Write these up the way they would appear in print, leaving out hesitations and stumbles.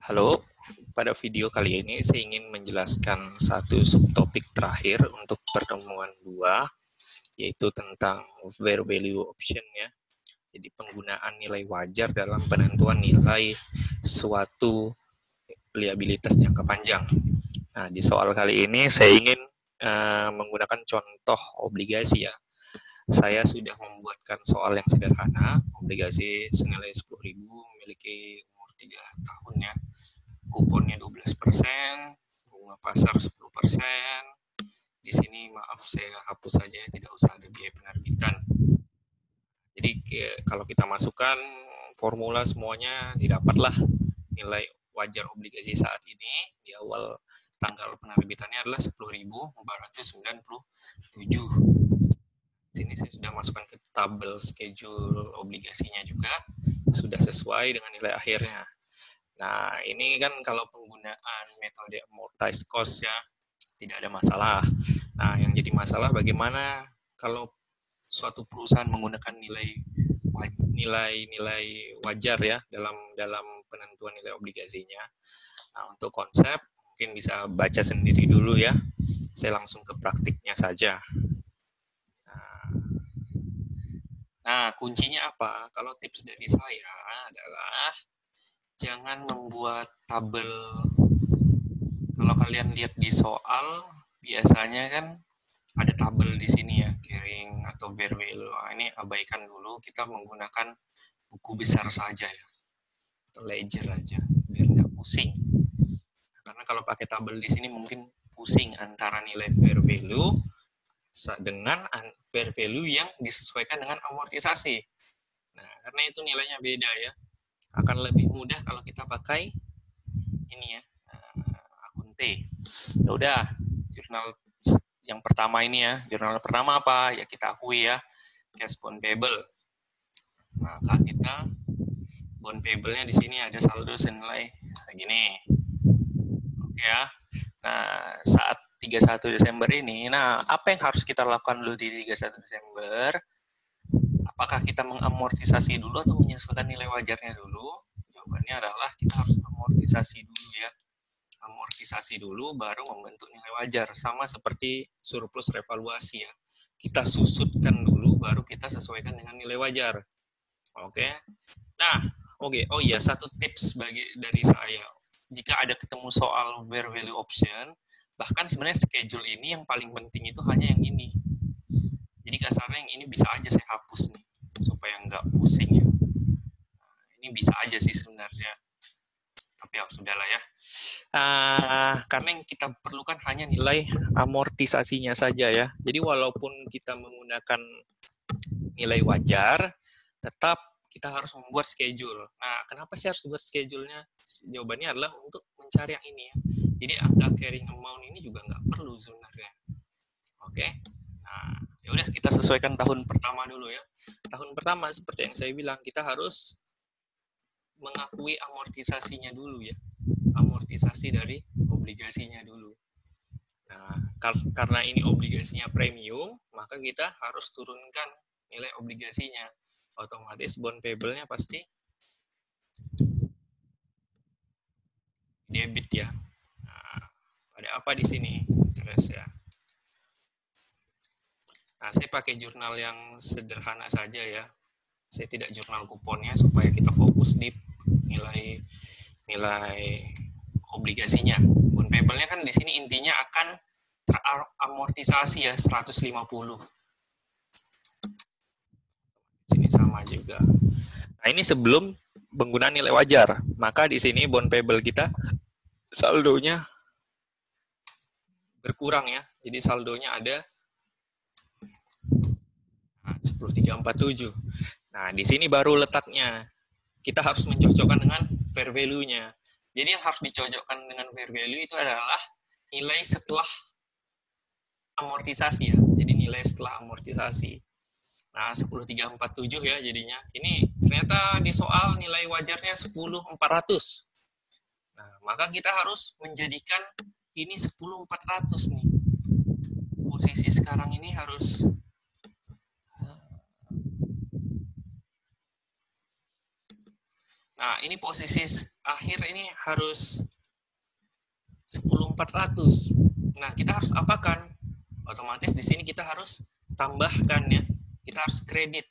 Halo, pada video kali ini saya ingin menjelaskan satu subtopik terakhir untuk pertemuan 2, yaitu tentang fair value option ya. Jadi penggunaan nilai wajar dalam penentuan nilai suatu liabilitas jangka panjang. Nah, di soal kali ini saya ingin menggunakan contoh obligasi ya. Saya sudah membuatkan soal yang sederhana, obligasi senilai 10.000 memiliki umur 3 tahun ya. Kuponnya 12%, bunga pasar 10%. Di sini maaf saya hapus saja, tidak usah ada biaya penerbitan. Jadi kalau kita masukkan formula semuanya didapatlah nilai wajar obligasi saat ini di awal tanggal penerbitannya adalah 10.497. Sini saya sudah masukkan ke tabel schedule obligasinya juga, sudah sesuai dengan nilai akhirnya. Nah, ini kan kalau penggunaan metode amortized cost ya, tidak ada masalah. Nah, yang jadi masalah bagaimana kalau suatu perusahaan menggunakan nilai wajar ya dalam penentuan nilai obligasinya. Nah, untuk konsep mungkin bisa baca sendiri dulu ya. Saya langsung ke praktiknya saja. Nah, kuncinya apa? Kalau tips dari saya adalah jangan membuat tabel. Kalau kalian lihat di soal, biasanya kan ada tabel di sini ya, carrying atau fair value. Nah, ini abaikan dulu, kita menggunakan buku besar saja ya, atau ledger aja, biar nggak pusing. Karena kalau pakai tabel di sini mungkin pusing antara nilai fair value dengan fair value yang disesuaikan dengan amortisasi. Nah, karena itu nilainya beda ya. Akan lebih mudah kalau kita pakai ini ya, akun T. Ya udah, jurnal yang pertama ini ya. Jurnal pertama apa? Ya kita akui ya, cash bond payable. Maka kita bond payable-nya di sini ada saldo senilai gini. Oke ya. Nah, saat 31 Desember ini, nah apa yang harus kita lakukan dulu di 31 Desember? Apakah kita mengamortisasi dulu atau menyesuaikan nilai wajarnya dulu? Jawabannya adalah kita harus amortisasi dulu ya. Amortisasi dulu baru membentuk nilai wajar. Sama seperti surplus revaluasi ya. Kita susutkan dulu baru kita sesuaikan dengan nilai wajar. Oke. Nah, oke. Oh iya, satu tips dari saya. Jika ada ketemu soal fair value option, bahkan sebenarnya schedule ini yang paling penting itu hanya yang ini. Jadi kasarnya yang ini bisa aja saya hapus nih supaya nggak pusing ya. Nah, ini bisa aja sih sebenarnya, tapi ya sudahlah ya. Karena yang kita perlukan hanya nilai amortisasinya saja ya. Jadi walaupun kita menggunakan nilai wajar, tetap kita harus membuat schedule. Nah, kenapa sih harus buat schedule-nya? Jawabannya adalah untuk mencari yang ini ya. Jadi angka carrying amount ini juga nggak perlu sebenarnya. Oke. Nah, ya udah kita sesuaikan tahun pertama dulu ya. Tahun pertama seperti yang saya bilang, kita harus mengakui amortisasinya dulu ya. Amortisasi dari obligasinya dulu. Nah, karena ini obligasinya premium, maka kita harus turunkan nilai obligasinya. Otomatis bond payable-nya pasti debit ya. Nah, ada apa di sini? Interest ya. Nah, saya pakai jurnal yang sederhana saja ya. Saya tidak jurnal kuponnya supaya kita fokus di nilai obligasinya. Bond payable-nya kan di sini intinya akan teramortisasi ya 150. Sini sama juga. Nah, ini sebelum penggunaan nilai wajar. Maka di sini bond payable kita saldonya berkurang ya. Jadi saldonya ada 10.347. Nah, di sini baru letaknya. Kita harus mencocokkan dengan fair value-nya. Jadi yang harus dicocokkan dengan fair value itu adalah nilai setelah amortisasi ya. Jadi nilai setelah amortisasi. Nah, 10.347 ya jadinya. Ini ternyata di soal nilai wajarnya 10.400. Nah, maka kita harus menjadikan ini 10.400 nih. Posisi sekarang ini harus Nah, ini posisi akhir ini harus 10.400. Nah, kita harus apakan? Otomatis di sini kita harus tambahkan ya. Kita harus kredit.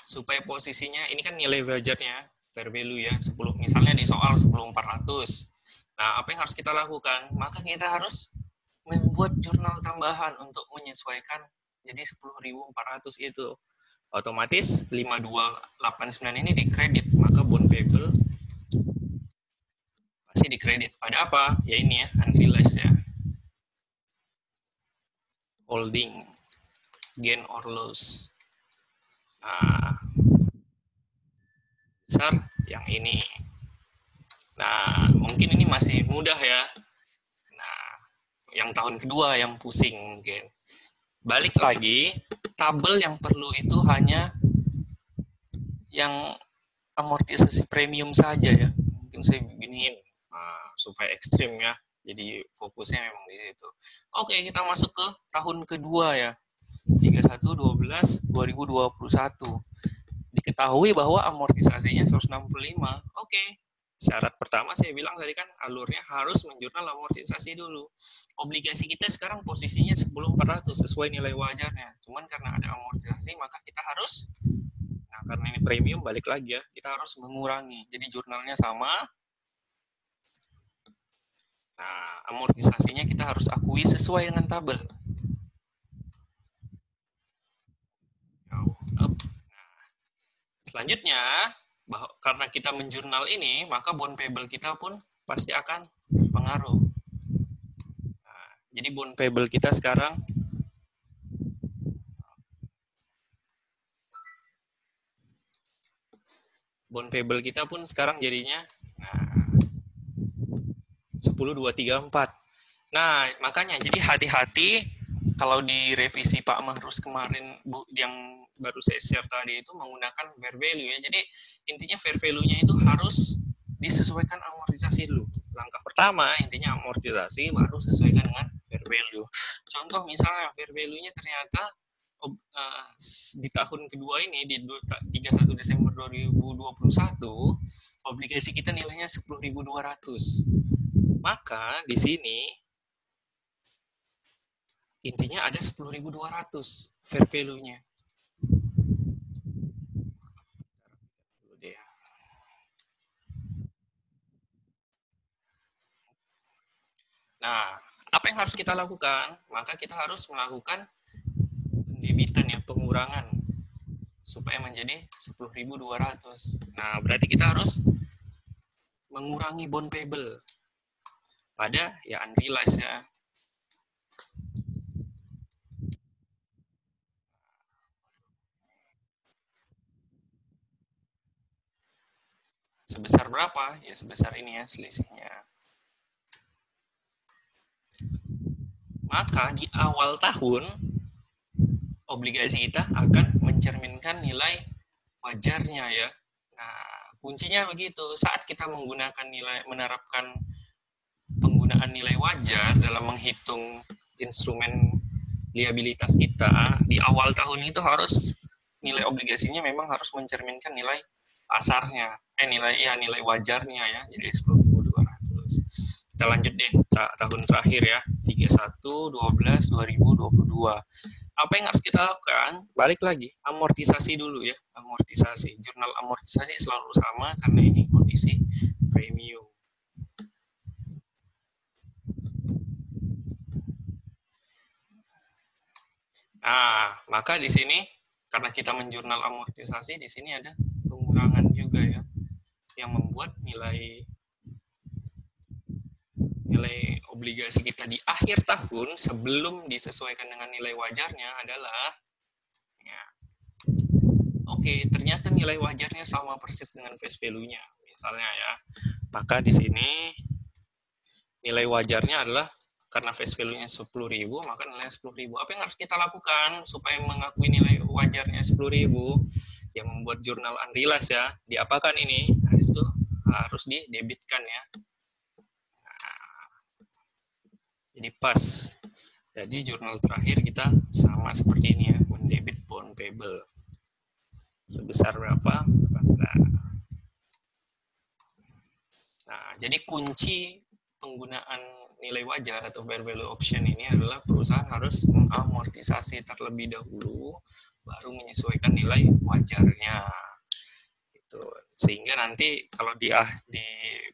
Supaya posisinya, ini kan nilai wajarnya, fair value ya, 10, misalnya di soal 10.400. Nah, apa yang harus kita lakukan? Maka kita harus membuat jurnal tambahan untuk menyesuaikan jadi 10.400 itu. Otomatis 5289 ini dikredit, maka bond payable pasti dikredit. Pada apa? Ya ini ya, unrealized ya. Holding, gain or loss. Nah, besar yang ini. Nah, mungkin ini masih mudah ya. Nah, yang tahun kedua yang pusing mungkin. Balik lagi, tabel yang perlu itu hanya yang amortisasi premium saja ya. Mungkin saya beginiin supaya ekstrim ya. Jadi fokusnya memang di situ. Oke, kita masuk ke tahun kedua ya. 31/12/2021. Diketahui bahwa amortisasinya 165. Oke. Syarat pertama saya bilang tadi kan alurnya harus menjurnal amortisasi dulu. Obligasi kita sekarang posisinya 10.400 sesuai nilai wajarnya. Cuman karena ada amortisasi maka kita harus, nah karena ini premium balik lagi ya, kita harus mengurangi. Jadi jurnalnya sama. Nah, amortisasinya kita harus akui sesuai dengan tabel. Nah, selanjutnya, karena kita menjurnal ini, maka bond payable kita pun pasti akan berpengaruh. Nah, jadi bond payable kita sekarang bond payable kita pun sekarang jadinya 10.234. Nah, makanya jadi hati-hati kalau di revisi Pak Mahrus kemarin yang baru saya share tadi itu menggunakan fair value ya. Jadi intinya fair value-nya itu harus disesuaikan amortisasi dulu. Langkah pertama intinya amortisasi baru sesuaikan dengan fair value. Contoh misalnya fair value-nya ternyata di tahun kedua ini di 31 Desember 2021 obligasi kita nilainya 10.200. Maka di sini intinya ada 10.200 fair value-nya. Nah, apa yang harus kita lakukan? Maka kita harus melakukan pendebitan ya, pengurangan supaya menjadi 10.200. Nah, berarti kita harus mengurangi bond payable pada ya unrealized ya. Sebesar berapa? Ya sebesar ini ya selisihnya. Maka di awal tahun obligasi kita akan mencerminkan nilai wajarnya ya. Nah, kuncinya begitu. Saat kita menggunakan menerapkan penggunaan nilai wajar dalam menghitung instrumen liabilitas kita di awal tahun itu harus nilai obligasinya memang harus mencerminkan nilai pasarnya, nilai wajarnya ya. Jadi 10.200. Kita lanjut deh tahun terakhir ya, 31/12/2022. Apa yang harus kita lakukan? Balik lagi, amortisasi dulu ya, amortisasi. Jurnal amortisasi selalu sama karena ini kondisi premium. Nah, maka di sini karena kita menjurnal amortisasi, di sini ada pengurangan juga ya, yang membuat nilai obligasi kita di akhir tahun sebelum disesuaikan dengan nilai wajarnya adalah ya, oke, ternyata nilai wajarnya sama persis dengan face value-nya misalnya ya. Maka di sini nilai wajarnya adalah karena face value-nya 10.000, maka nilainya 10.000. Apa yang harus kita lakukan supaya mengakui nilai wajarnya 10.000? Yang membuat jurnal unrealized ya. Diapakan ini? Nah, itu harus didebitkan ya. Nah, jadi pas. Jadi jurnal terakhir kita sama seperti ini ya, mendebit bond payable. sebesar berapa. Nah, jadi kunci penggunaan nilai wajar atau fair value option ini adalah perusahaan harus mengamortisasi terlebih dahulu, baru menyesuaikan nilai wajarnya. Gitu. Sehingga nanti kalau di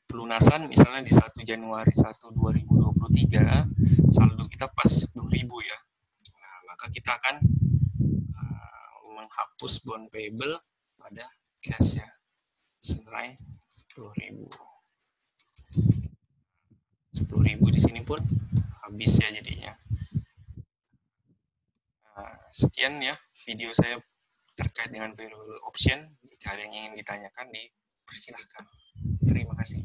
pelunasan misalnya di 1 Januari 2023 saldo kita pas 10.000 ya. Nah, maka kita akan menghapus bond payable pada cash ya. Senilai 10.000. 10.000 di sini pun habis ya jadinya. Nah, sekian ya video saya terkait dengan variable option. Jika ada yang ingin ditanyakan, dipersilahkan. Terima kasih.